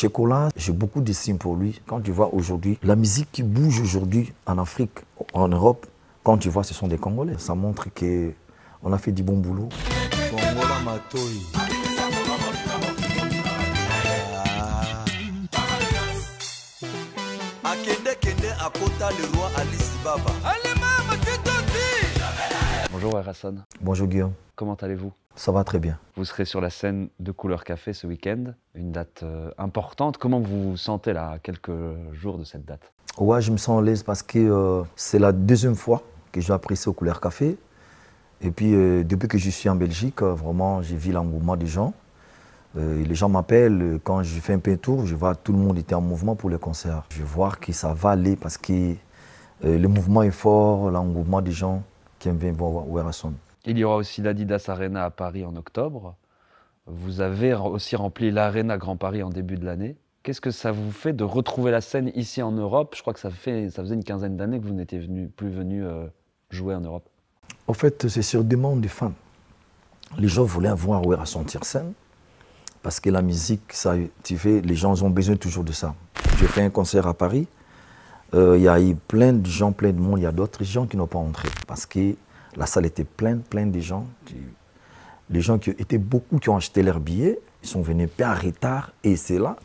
Tchekola, j'ai beaucoup d'estime pour lui. Quand tu vois aujourd'hui, la musique qui bouge aujourd'hui en Afrique, en Europe, quand tu vois, ce sont des Congolais. Ça montre qu'on a fait du bon boulot. Kongola Matoi. Akende Kende Akota le roi Ali Sibaba. Bonjour Erasson. Bonjour Guillaume. Comment allez-vous? Ça va très bien. Vous serez sur la scène de Couleur Café ce week-end, une date importante. Comment vous vous sentez là, à quelques jours de cette date? Ouais, je me sens à l'aise parce que c'est la deuxième fois que je vais apprécier au Couleur Café. Et puis, depuis que je suis en Belgique, vraiment, j'ai vu l'engouement des gens. Et les gens m'appellent, quand je fais un peu un tour, je vois tout le monde était en mouvement pour le concert. Je vois que ça va aller parce que le mouvement est fort, l'engouement des gens qui aiment bien voir Erasson. Il y aura aussi l'Adidas Arena à Paris en octobre. Vous avez aussi rempli l'Arena Grand Paris en début de l'année. Qu'est-ce que ça vous fait de retrouver la scène ici en Europe? Je crois que ça faisait une quinzaine d'années que vous n'étiez plus venu jouer en Europe. En fait, c'est sur demande des fans. Les gens voulaient voir Erasson sur scène parce que la musique, ça, tu fais, les gens ont besoin toujours de ça. J'ai fait un concert à Paris. Il y a eu plein de gens, plein de monde. Il y a d'autres gens qui n'ont pas entré parce que la salle était pleine de gens. Les gens qui étaient beaucoup qui ont acheté leurs billets, ils sont venus pas en retard et c'est là.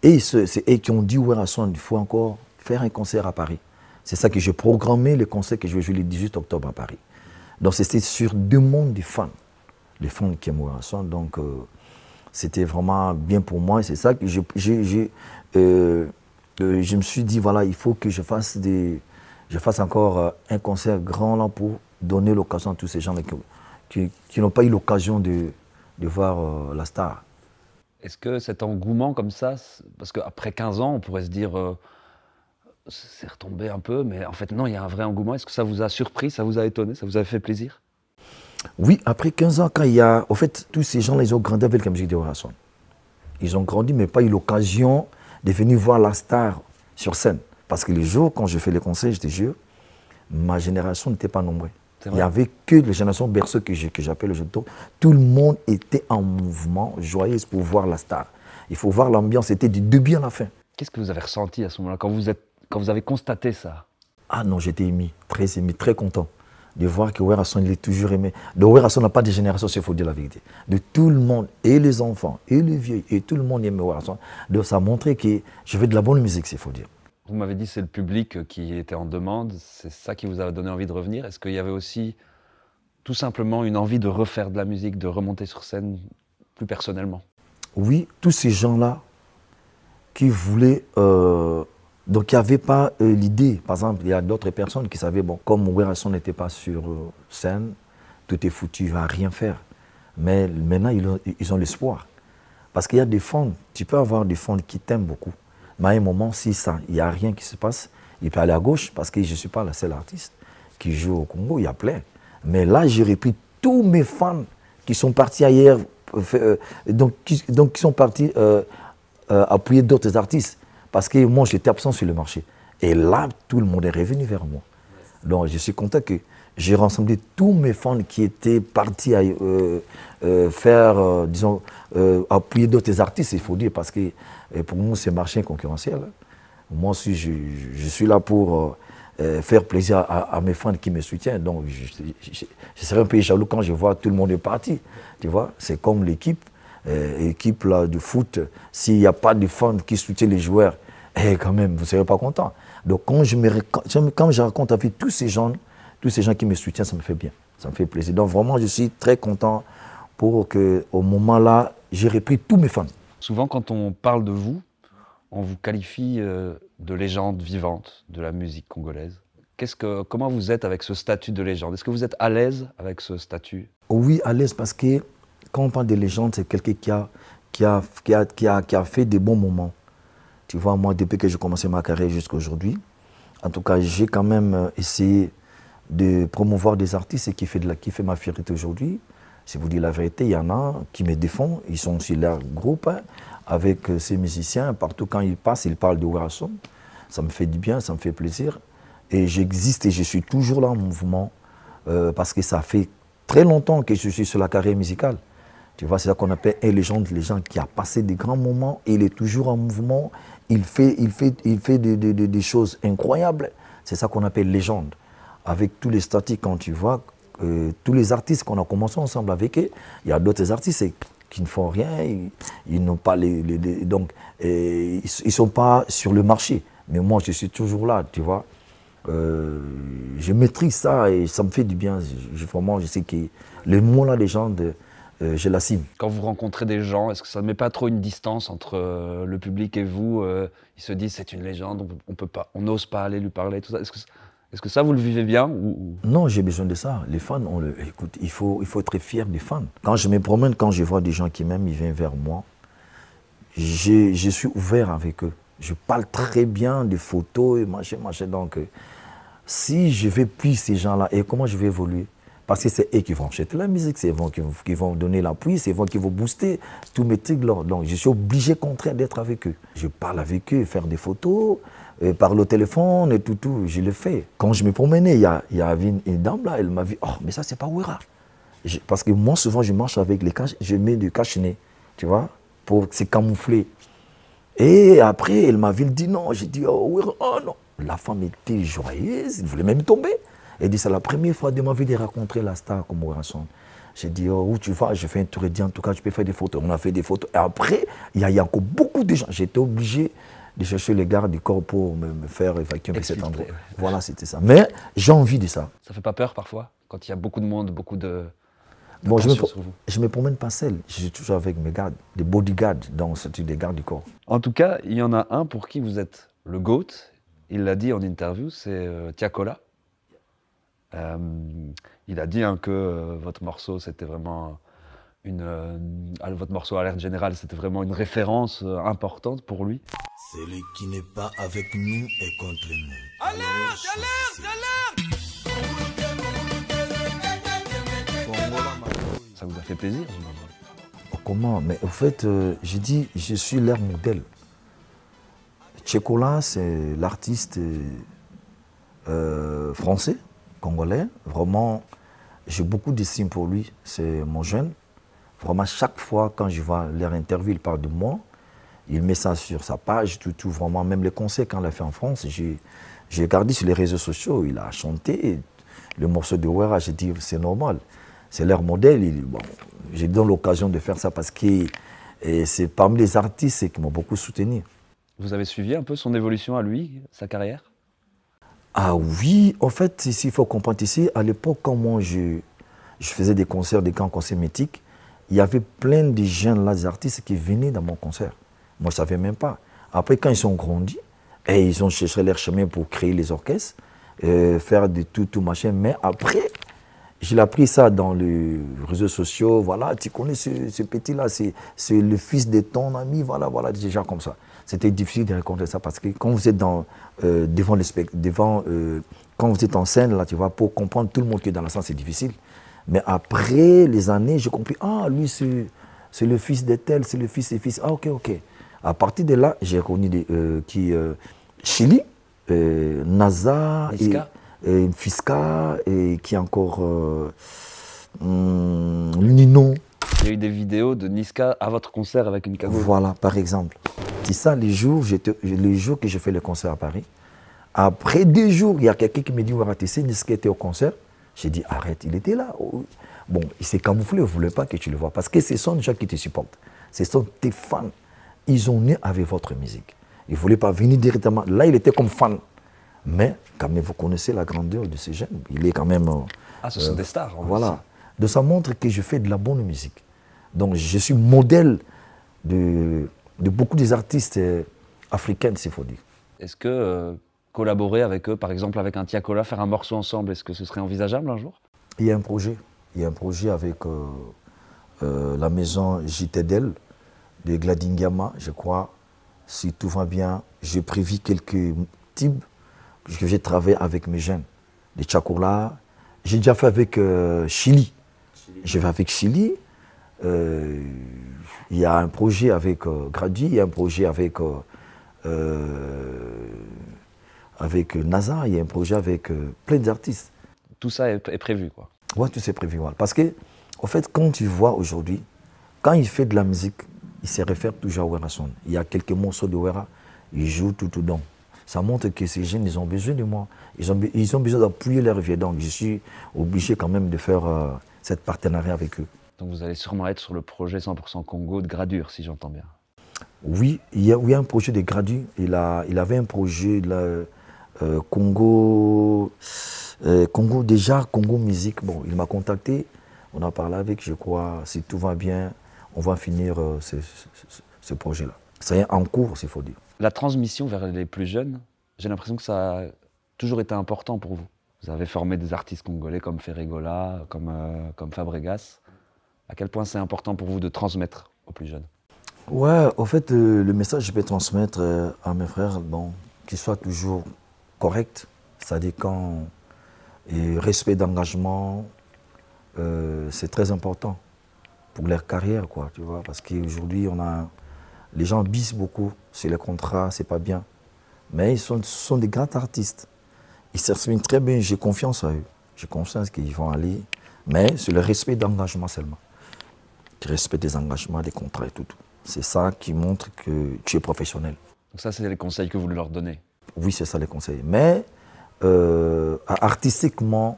Et c'est eux qui ont dit Erasson, il faut encore faire un concert à Paris. C'est ça que j'ai programmé, le concert que je vais jouer le 18 octobre à Paris. Donc c'était sur demande des fans, les fans qui aiment Erasson. Donc c'était vraiment bien pour moi. C'est ça que je me suis dit, voilà, il faut que je fasse encore un concert grand là pour donner l'occasion à tous ces gens qui n'ont pas eu l'occasion de voir la star. Est-ce que cet engouement comme ça, parce qu'après 15 ans, on pourrait se dire, c'est retombé un peu, mais en fait non, il y a un vrai engouement. Est-ce que ça vous a surpris, ça vous a étonné, ça vous a fait plaisir? Oui, après 15 ans, quand il y a... En fait, tous ces gens-là, ils ont grandi avec la musique de Erasson. Ils ont grandi, mais pas eu l'occasion de venir voir la star sur scène. Parce que les jours, quand je fais les concerts, je te jure, ma génération n'était pas nombreux. Il n'y avait que les générations berceaux que j'appelle aujourd'hui. Tout le monde était en mouvement, joyeux pour voir la star. Il faut voir l'ambiance, c'était du début à la fin. Qu'est-ce que vous avez ressenti à ce moment-là, quand vous avez constaté ça? Ah non, j'étais ému, très content de voir que Erasson, il est toujours aimé. Donc Erasson n'a pas de génération, il faut dire la vérité. De tout le monde, et les enfants, et les vieux, et tout le monde aime Erasson. Donc ça a montré que je fais de la bonne musique, il faut dire. Vous m'avez dit que c'est le public qui était en demande, c'est ça qui vous a donné envie de revenir. Est-ce qu'il y avait aussi tout simplement une envie de refaire de la musique, de remonter sur scène plus personnellement? Oui, tous ces gens-là qui voulaient, donc qui n'avaient pas l'idée, par exemple, il y a d'autres personnes qui savaient, bon, comme Erasson n'était pas sur scène, tout est foutu, il ne va rien faire. Mais maintenant, ils ont l'espoir. Parce qu'il y a des fans, tu peux avoir des fans qui t'aiment beaucoup. Mais à un moment, si il n'y a rien qui se passe, il peut aller à gauche parce que je ne suis pas la seule artiste qui joue au Congo, il y a plein. Mais là, j'ai repris tous mes fans qui sont partis ailleurs, donc qui sont partis appuyer d'autres artistes. Parce que moi, j'étais absent sur le marché. Et là, tout le monde est revenu vers moi. Donc, je suis content que j'ai rassemblé tous mes fans qui étaient partis à faire, disons, appuyer d'autres artistes, il faut dire, parce que pour nous, c'est un marché concurrentiel. Moi aussi, je suis là pour faire plaisir à mes fans qui me soutiennent. Donc, je serais un peu jaloux quand je vois tout le monde est parti. Tu vois, c'est comme l'équipe là, de foot. S'il n'y a pas de fans qui soutiennent les joueurs, quand même, vous ne serez pas content. Donc, quand je raconte avec tous ces gens qui me soutiennent, ça me fait bien, ça me fait plaisir. Donc vraiment, je suis très content pour qu'au moment-là, j'ai repris tous mes fans. Souvent, quand on parle de vous, on vous qualifie de légende vivante de la musique congolaise. Comment vous êtes avec ce statut de légende? Est-ce que vous êtes à l'aise avec ce statut? Oui, à l'aise, parce que quand on parle de légende, c'est quelqu'un qui a fait des bons moments. Tu vois, moi, depuis que j'ai commencé ma carrière jusqu'à aujourd'hui, en tout cas, j'ai quand même essayé de promouvoir des artistes qui fait ma fierté aujourd'hui. Si vous dites la vérité, il y en a qui me défendent, ils sont sur leur groupe, hein, avec ces musiciens, partout quand ils passent, ils parlent de Erasson. Ça me fait du bien, ça me fait plaisir. Et j'existe et je suis toujours là en mouvement, parce que ça fait très longtemps que je suis sur la carrière musicale. Tu vois, c'est ça qu'on appelle un légende, les gens qui a passé des grands moments, il est toujours en mouvement, il fait des choses incroyables. C'est ça qu'on appelle légende. Avec tous les statiques, quand tu vois, tous les artistes qu'on a commencé ensemble avec eux, il y a d'autres artistes qui ne font rien, ils n'ont pas donc, ils ne sont pas sur le marché. Mais moi, je suis toujours là, tu vois. Je maîtrise ça et ça me fait du bien. Vraiment, je sais que le mot là, légende, je l'assume. Quand vous rencontrez des gens, est-ce que ça ne met pas trop une distance entre le public et vous? Ils se disent c'est une légende, on n'ose pas aller lui parler, tout ça. Est-ce que ça, vous le vivez bien ou... Non, j'ai besoin de ça. Les fans, écoute, il faut être fier des fans. Quand je me promène, quand je vois des gens qui m'aiment, ils viennent vers moi. Je suis ouvert avec eux. Je parle très bien des photos et machin. Donc, si je vais puis ces gens-là, et comment je vais évoluer? Parce que c'est eux qui vont acheter la musique, c'est eux qui vont donner l'appui, c'est eux qui vont booster tous mes trucs là. Donc je suis obligé, contraint d'être avec eux. Je parle avec eux, faire des photos, parler au téléphone et tout, je le fais. Quand je me promenais, il y a une dame là, elle m'a vu, oh mais ça c'est pas Wera. Parce que moi souvent je marche avec je mets du cache-nez, tu vois, pour se camoufler. Et après elle m'a vu, elle dit non, j'ai dit oh Wera, oh non. La femme était joyeuse, elle voulait même tomber. Elle dit, c'est la première fois de ma vie de rencontrer la star comme Wera Son. J'ai dit, oh, où tu vas? Je fais un tour et dit, en tout cas, tu peux faire des photos. On a fait des photos. Et après, il y a encore beaucoup de gens. J'étais obligé de chercher les gardes du corps pour me faire évacuer de cet endroit. Voilà, c'était ça. Mais j'ai envie de ça. Ça fait pas peur parfois, quand il y a beaucoup de monde, beaucoup de... Bon, je me promène pas seul. Je suis toujours avec mes gardes, des bodyguards, donc c'est des gardes du corps. En tout cas, il y en a un pour qui vous êtes le GOAT. Il l'a dit en interview, c'est Tiakola. Il a dit que votre morceau, c'était vraiment votre morceau Alerte Générale, c'était vraiment une référence importante pour lui. Celui qui n'est pas avec nous est contre nous. Alerte, alerte, alerte! Ça vous a fait plaisir? Comment? Mais au fait, j'ai dit, je suis leur modèle. Tiakola, c'est l'artiste français, congolais. Vraiment, j'ai beaucoup d'estime pour lui. C'est mon jeune. Vraiment, chaque fois, quand je vois leur interview, il parle de moi. Il met ça sur sa page, tout. Vraiment, même les concerts qu'on a fait en France, j'ai regardé sur les réseaux sociaux. Il a chanté le morceau de Wera. J'ai dit, c'est normal. C'est leur modèle. Bon, j'ai donné l'occasion de faire ça parce que c'est parmi les artistes qui m'ont beaucoup soutenu. Vous avez suivi un peu son évolution à lui, sa carrière? Ah oui, en fait, ici, il faut comprendre ici, à l'époque, quand moi je faisais des concerts, des grands concerts mythiques, il y avait plein de jeunes là, des artistes qui venaient dans mon concert. Moi, je ne savais même pas. Après, quand ils ont grandi, et ils ont cherché leur chemin pour créer les orchestres, faire de tout machin, mais après, j'ai appris ça dans les réseaux sociaux, voilà, tu connais ce petit-là, c'est le fils de ton ami, voilà, des gens comme ça. C'était difficile de raconter ça parce que quand vous êtes quand vous êtes en scène, là, tu vois, pour comprendre tout le monde qui est dans la scène, c'est difficile. Mais après les années, j'ai compris, ah, lui, c'est le fils de tel, c'est le fils des fils. Ah, ok. À partir de là, j'ai connu Chili, NASA, et Fiska, et qui encore Nino. Il y a eu des vidéos de Niska à votre concert avec une cagoule. Voilà, par exemple. C'est ça, les jours que je fais le concert à Paris. Après 2 jours, il y a quelqu'un qui me dit, Wera, tu sais, Niska était au concert. J'ai dit, arrête, il était là. Bon, il s'est camouflé, il ne voulait pas que tu le vois. Parce que ce sont des gens qui te supportent. Ce sont tes fans. Ils ont né avec votre musique. Ils ne voulaient pas venir directement. Là, il était comme fan. Mais, quand même, vous connaissez la grandeur de ces jeunes. Il est quand même... ce sont des stars. Voilà. Donc, ça montre que je fais de la bonne musique. Donc, je suis modèle de beaucoup des artistes africains, s'il faut dire. Est-ce que collaborer avec eux, par exemple avec un Tiakola, faire un morceau ensemble, est-ce que ce serait envisageable un jour? Il y a un projet. Il y a un projet avec la maison JTDL de Gladingama, je crois. Si tout va bien, j'ai prévu quelques types que j'ai travaillé avec mes jeunes. Les Tiakola. J'ai déjà fait avec Chili. Je vais avec Chili. Il y a un projet avec Grady, il y a un projet avec NASA, il y a un projet avec plein d'artistes. Tout ça est prévu, quoi. Oui, tout c'est prévu. Voilà. Parce que, en fait, quand tu vois aujourd'hui, quand il fait de la musique, il se réfère toujours à Wera Sound. Il y a quelques morceaux de Wera, il joue tout dedans. Ça montre que ces jeunes, ils ont besoin de moi. Ils ont besoin d'appuyer leur vie. Donc, je suis obligé quand même de faire cette partenariat avec eux. Donc vous allez sûrement être sur le projet 100% Congo de Gradure, si j'entends bien. Oui, il y a un projet de Gradure. Il avait un projet de Congo, Congo Musique. Bon, il m'a contacté. On a parlé avec, je crois, si tout va bien, on va finir ce projet-là. C'est en cours, s'il faut dire. La transmission vers les plus jeunes, j'ai l'impression que ça a toujours été important pour vous. Vous avez formé des artistes congolais comme Ferregola, comme Fabregas. À quel point c'est important pour vous de transmettre aux plus jeunes? Ouais, au fait, le message que je peux transmettre à mes frères, bon, qu'il soit toujours correct, c'est-à-dire quand respect d'engagement, c'est très important pour leur carrière, quoi, tu vois, parce qu'aujourd'hui, les gens bisent beaucoup sur les contrats, c'est pas bien. Mais ce sont des grands artistes. Ils s'expriment très bien, j'ai confiance en eux. J'ai confiance qu'ils vont aller, mais c'est le respect d'engagement seulement. Le respect des engagements, des contrats et tout. C'est ça qui montre que tu es professionnel. Donc ça, c'est les conseils que vous leur donnez? Oui, c'est ça les conseils. Mais artistiquement,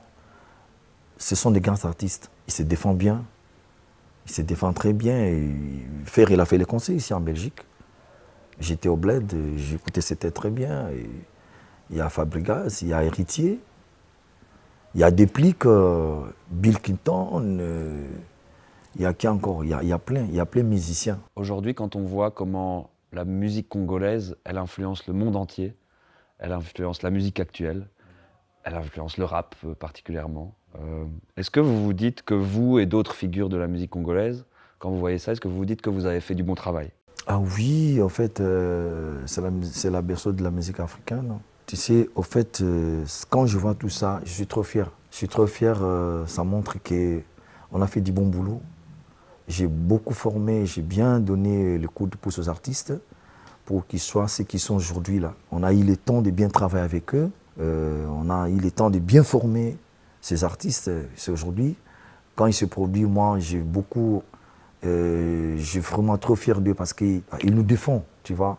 ce sont des grands artistes. Ils se défendent bien. Ils se défendent très bien. Et il a fait les conseils ici en Belgique. J'étais au Bled, j'écoutais, c'était très bien. Et il y a Fabregas, il y a Héritier, il y a Déplique, Bill Clinton, il y a qui encore? Il y a plein de musiciens. Aujourd'hui, quand on voit comment la musique congolaise, elle influence le monde entier, elle influence la musique actuelle, elle influence le rap particulièrement, est-ce que vous vous dites que vous et d'autres figures de la musique congolaise, quand vous voyez ça, est-ce que vous vous dites que vous avez fait du bon travail? Ah oui, en fait, c'est la berceau de la musique africaine. Tu sais, au fait, quand je vois tout ça, je suis trop fier. Je suis trop fier, ça montre qu'on a fait du bon boulot. J'ai beaucoup formé, j'ai bien donné le coup de pouce aux artistes pour qu'ils soient ce qu'ils sont aujourd'hui là. On a eu le temps de bien travailler avec eux, on a eu le temps de bien former ces artistes. C'est aujourd'hui, quand ils se produisent, moi j'ai je suis vraiment trop fier d'eux parce qu'ils nous défendent, tu vois.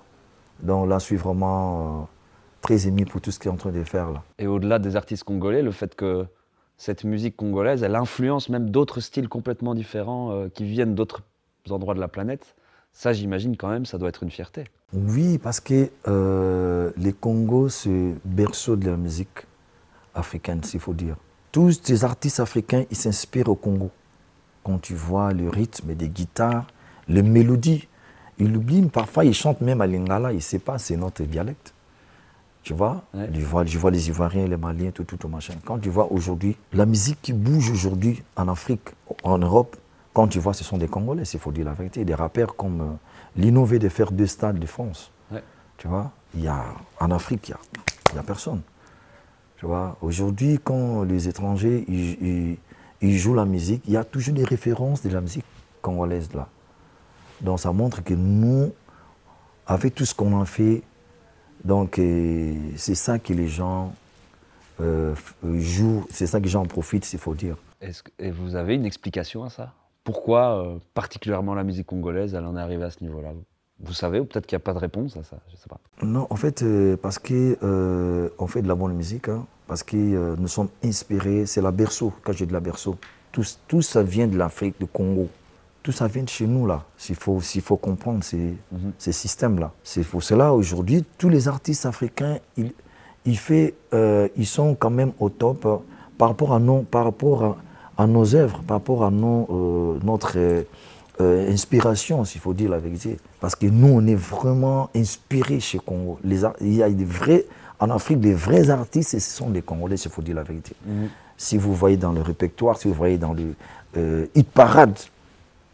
Donc là, je suis vraiment très ému pour tout ce qu'ils sont en train de faire là. Et au-delà des artistes congolais, le fait que cette musique congolaise, elle influence même d'autres styles complètement différents qui viennent d'autres endroits de la planète, ça j'imagine quand même, ça doit être une fierté. Oui, parce que les Congos, c'est berceau de la musique africaine, s'il faut dire. Tous ces artistes africains, ils s'inspirent au Congo. Quand tu vois le rythme des guitares, les mélodies, ils oublient, parfois ils chantent même à Lingala, ils ne savent pas, c'est notre dialecte. Tu vois, ouais. Je vois les Ivoiriens, les Maliens, tout machin. Quand tu vois aujourd'hui, la musique qui bouge aujourd'hui en Afrique, en Europe, quand tu vois, ce sont des Congolais, il faut dire la vérité. Des rappeurs comme l'innové de faire 2 stades de France. Ouais. Tu vois, en Afrique, il n'y a personne. Tu vois, aujourd'hui, quand les étrangers ils jouent la musique, il y a toujours des références de la musique congolaise là. Donc ça montre que nous, avec tout ce qu'on a fait, donc c'est ça que les gens jouent, c'est ça que les gens en profitent, s'il faut dire. Et vous avez une explication à ça? Pourquoi particulièrement la musique congolaise, elle en est arrivée à ce niveau-là? Vous savez, ou peut-être qu'il n'y a pas de réponse à ça, je ne sais pas. Non, en fait, parce qu'on fait de la bonne musique, hein, parce que nous sommes inspirés, c'est la berceau, quand j'ai de la berceau. Tout ça vient de l'Afrique, du Congo. Tout ça vient de chez nous, là. S'il faut comprendre ces systèmes-là. C'est pour cela, aujourd'hui, tous les artistes africains, ils sont quand même au top par rapport à nos œuvres, par rapport à notre inspiration, s'il faut dire la vérité. Parce que nous, on est vraiment inspirés chez Congo. Il y a en Afrique, des vrais artistes, et ce sont des Congolais, s'il faut dire la vérité. Si vous voyez dans le répertoire, si vous voyez dans le hit parade,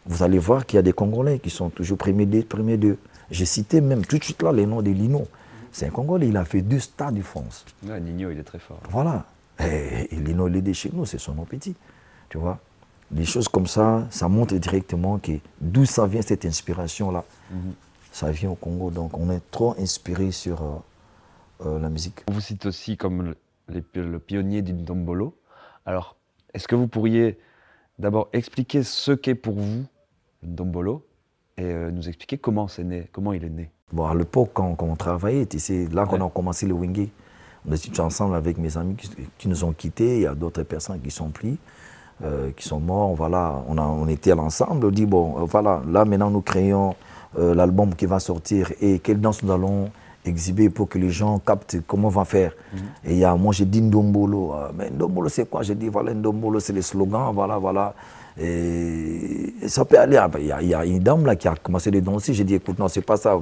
vous allez voir qu'il y a des Congolais qui sont toujours premiers deux. J'ai cité même tout de suite là les noms de Lino. C'est un Congolais, il a fait 2 stades de France. Ouais, Nino, il est très fort. Voilà. Et Lino, il est de chez nous, c'est son nom petit. Tu vois, des choses comme ça, ça montre directement d'où ça vient cette inspiration-là. Ça vient au Congo, donc on est trop inspiré sur la musique. On vous cite aussi comme le pionnier du Ndombolo. Alors, est-ce que vous pourriez d'abord expliquer ce qu'est pour vous Ndombolo, et nous expliquer comment c'est né, comment il est né. Bon, à l'époque, quand on travaillait, c'est là qu'on a commencé le Wenge. On était ensemble avec mes amis qui nous ont quittés. Il y a d'autres personnes qui sont pris, qui sont morts. Voilà, on était ensemble. On dit, bon, voilà, là maintenant nous créons l'album qui va sortir et quelle danse nous allons exhiber pour que les gens captent comment on va faire. Et il y a, moi j'ai dit Ndombolo. Mais Ndombolo c'est quoi? J'ai dit, voilà, Ndombolo c'est le slogan, voilà, voilà. Et ça peut aller. Il y a une dame là qui a commencé à danser. J'ai dit, écoute, non, c'est pas ça.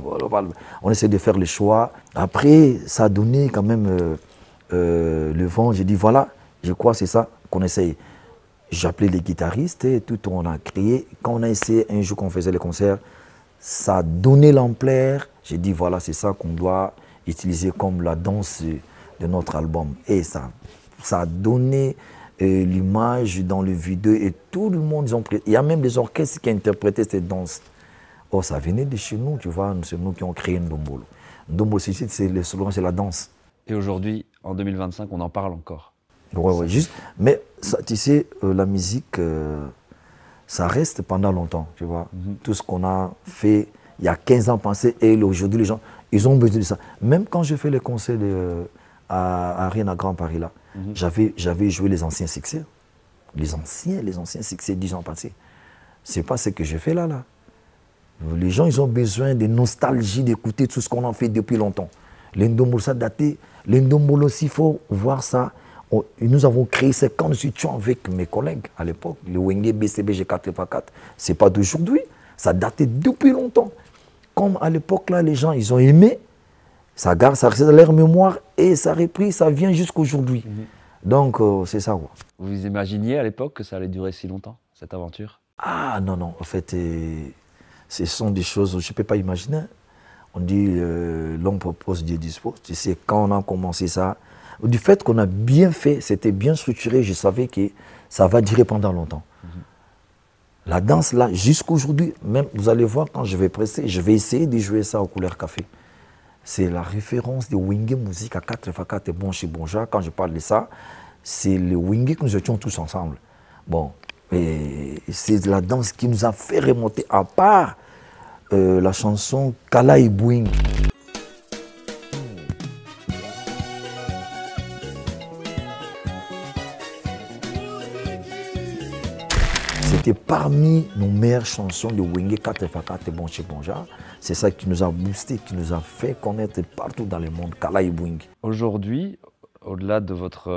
On essaie de faire le choix. Après, ça a donné quand même le vent. J'ai dit, voilà, je crois que c'est ça qu'on essaye. J'ai appelé les guitaristes et tout, on a créé. Quand on a essayé un jour qu'on faisait les concerts, ça a donné l'ampleur. J'ai dit, voilà, c'est ça qu'on doit utiliser comme la danse de notre album. Et ça a donné l'image dans le vidéo et tout le monde, il y a même des orchestres qui interprétaient cette danse. Oh, ça venait de chez nous, tu vois, c'est nous qui avons créé Ndombolo. Ndombolo, c'est le slogan, c'est la danse. Et aujourd'hui, en 2025, on en parle encore. Ouais, juste. Mais ça, tu sais, la musique, ça reste pendant longtemps, tu vois. Tout ce qu'on a fait il y a 15 ans passé et aujourd'hui, les gens, ils ont besoin de ça. Même quand je fais les concerts à Arena Grand Paris, là, j'avais joué les anciens succès. Les anciens succès 10 ans passés. C'est pas ce que je fais là. Les gens, ils ont besoin de nostalgie, d'écouter tout ce qu'on a fait depuis longtemps. L'Ndombolo, ça daté. L'Ndombolo, s'il faut voir ça, nous avons créé ça quand nous étions avec mes collègues à l'époque. Le Wenge BCB G4x4, c'est pas d'aujourd'hui. Ça datait depuis longtemps. Comme à l'époque, là, les gens, ils ont aimé. Ça garde, ça reste dans leur mémoire et ça a repris, ça vient jusqu'aujourd'hui. Donc, c'est ça. Quoi. Vous imaginiez à l'époque que ça allait durer si longtemps, cette aventure? Ah non, en fait, ce sont des choses que je ne peux pas imaginer. On dit, l'homme propose, Dieu dispose. Tu sais, quand on a commencé ça, du fait qu'on a bien fait, c'était bien structuré, je savais que ça va durer pendant longtemps. La danse, là, jusqu'aujourd'hui, même, vous allez voir, quand je vais presser, je vais essayer de jouer ça au Couleur Café. C'est la référence de Wenge Musique à 4x4 et Bon chez Bonja. Quand je parle de ça, c'est le Wenge que nous étions tous ensemble. Bon, c'est la danse qui nous a fait remonter, à part la chanson Kala et Bouing. C'était parmi nos meilleures chansons de Wenge 4x4 et Bon chez Bonja. C'est ça qui nous a boosté, qui nous a fait connaître partout dans le monde, Kala et Bouing. Aujourd'hui, au-delà de votre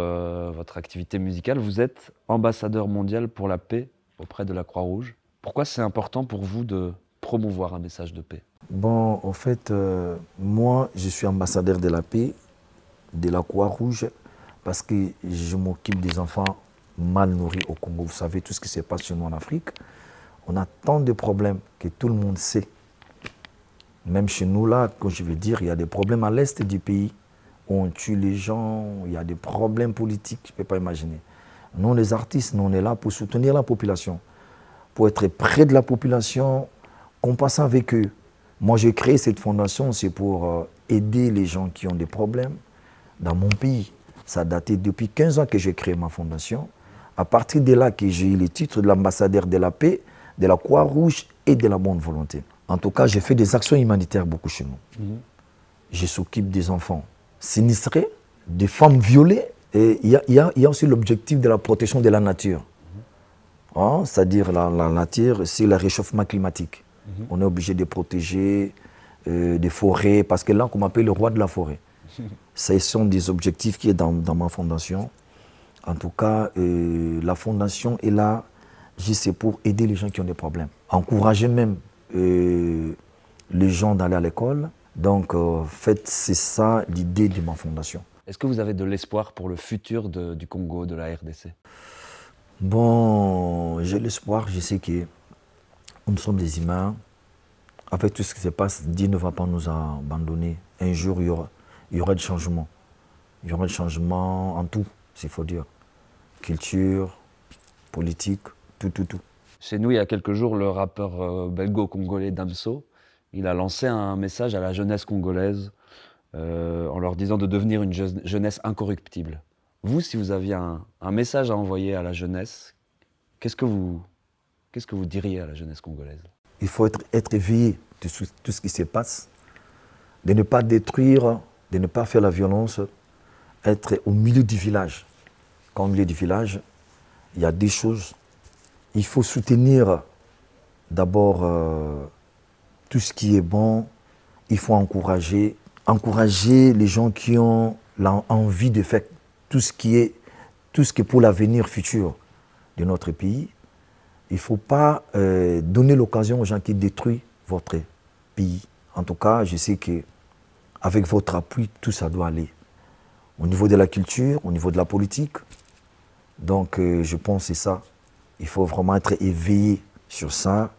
activité musicale, vous êtes ambassadeur mondial pour la paix auprès de la Croix-Rouge. Pourquoi c'est important pour vous de promouvoir un message de paix? Bon, en fait, moi, je suis ambassadeur de la paix, de la Croix-Rouge, parce que je m'occupe des enfants mal nourris au Congo. Vous savez tout ce qui se passe chez nous en Afrique. On a tant de problèmes que tout le monde sait. Même chez nous, là, quand je veux dire, il y a des problèmes à l'est du pays. On tue les gens, il y a des problèmes politiques, je ne peux pas imaginer. Nous, les artistes, nous, on est là pour soutenir la population, pour être près de la population, qu'on passe avec eux. Moi, j'ai créé cette fondation, c'est pour aider les gens qui ont des problèmes dans mon pays. Ça a daté depuis 15 ans que j'ai créé ma fondation. À partir de là que j'ai eu le titre de l'ambassadeur de la paix, de la Croix-Rouge et de la bonne volonté. En tout cas, j'ai fait des actions humanitaires beaucoup chez nous. Je s'occupe des enfants sinistrés, des femmes violées. Et il y a aussi l'objectif de la protection de la nature. C'est-à-dire la nature, c'est le réchauffement climatique. On est obligé de protéger des forêts, parce que là, on m'appelle le roi de la forêt. Ce sont des objectifs qui sont dans ma fondation. En tout cas, la fondation est là, c'est pour aider les gens qui ont des problèmes. Encourager même les gens d'aller à l'école. Donc, en fait, c'est ça l'idée de ma fondation. Est-ce que vous avez de l'espoir pour le futur du Congo, de la RDC? Bon, j'ai l'espoir, je sais que nous sommes des humains. Avec tout ce qui se passe, Dieu ne va pas nous abandonner. Un jour, il y aura du changement. Il y aura du changement en tout, s'il faut dire. Culture, politique, tout. Chez nous, il y a quelques jours, le rappeur belgo-congolais Damso, il a lancé un message à la jeunesse congolaise en leur disant de devenir une jeunesse incorruptible. Vous, si vous aviez un message à envoyer à la jeunesse, qu'est-ce que vous Qu'est-ce que vous diriez à la jeunesse congolaise? Il faut être éveillé de tout ce qui se passe, de ne pas détruire, de ne pas faire la violence, être au milieu du village. Quand au milieu du village, il y a des choses. Il faut soutenir d'abord tout ce qui est bon. Il faut encourager les gens qui ont envie de faire tout ce qui est pour l'avenir futur de notre pays. Il ne faut pas donner l'occasion aux gens qui détruisent votre pays. En tout cas, je sais qu'avec votre appui, tout ça doit aller. Au niveau de la culture, au niveau de la politique. Donc, je pense que c'est ça. Il faut vraiment être éveillé sur ça.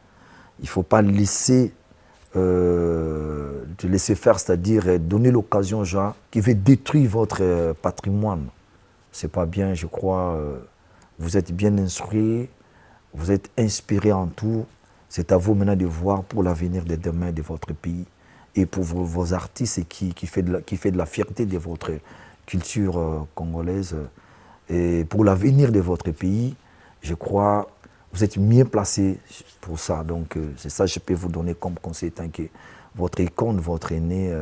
Il ne faut pas laisser faire, c'est-à-dire donner l'occasion aux gens qui veulent détruire votre patrimoine. Ce n'est pas bien, je crois. Vous êtes bien instruits, vous êtes inspirés en tout. C'est à vous maintenant de voir pour l'avenir de demain de votre pays et pour vos artistes qui fait de la fierté de votre culture congolaise. Et pour l'avenir de votre pays, je crois vous êtes mieux placé pour ça. Donc c'est ça que je peux vous donner comme conseil, tant que votre icône, votre aîné,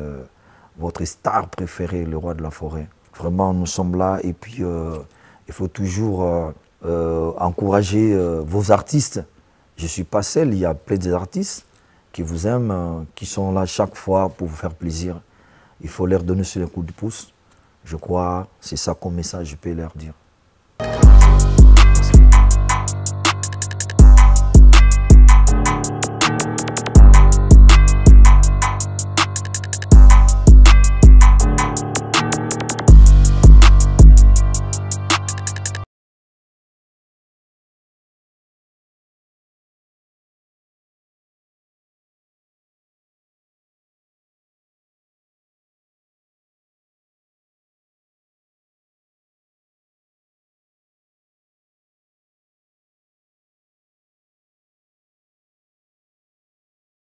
votre star préféré, le roi de la forêt. Vraiment, nous sommes là et puis il faut toujours encourager vos artistes. Je ne suis pas seul, il y a plein d'artistes qui vous aiment, qui sont là chaque fois pour vous faire plaisir. Il faut leur donner sur un coup de pouce. Je crois que c'est ça comme message que je peux leur dire.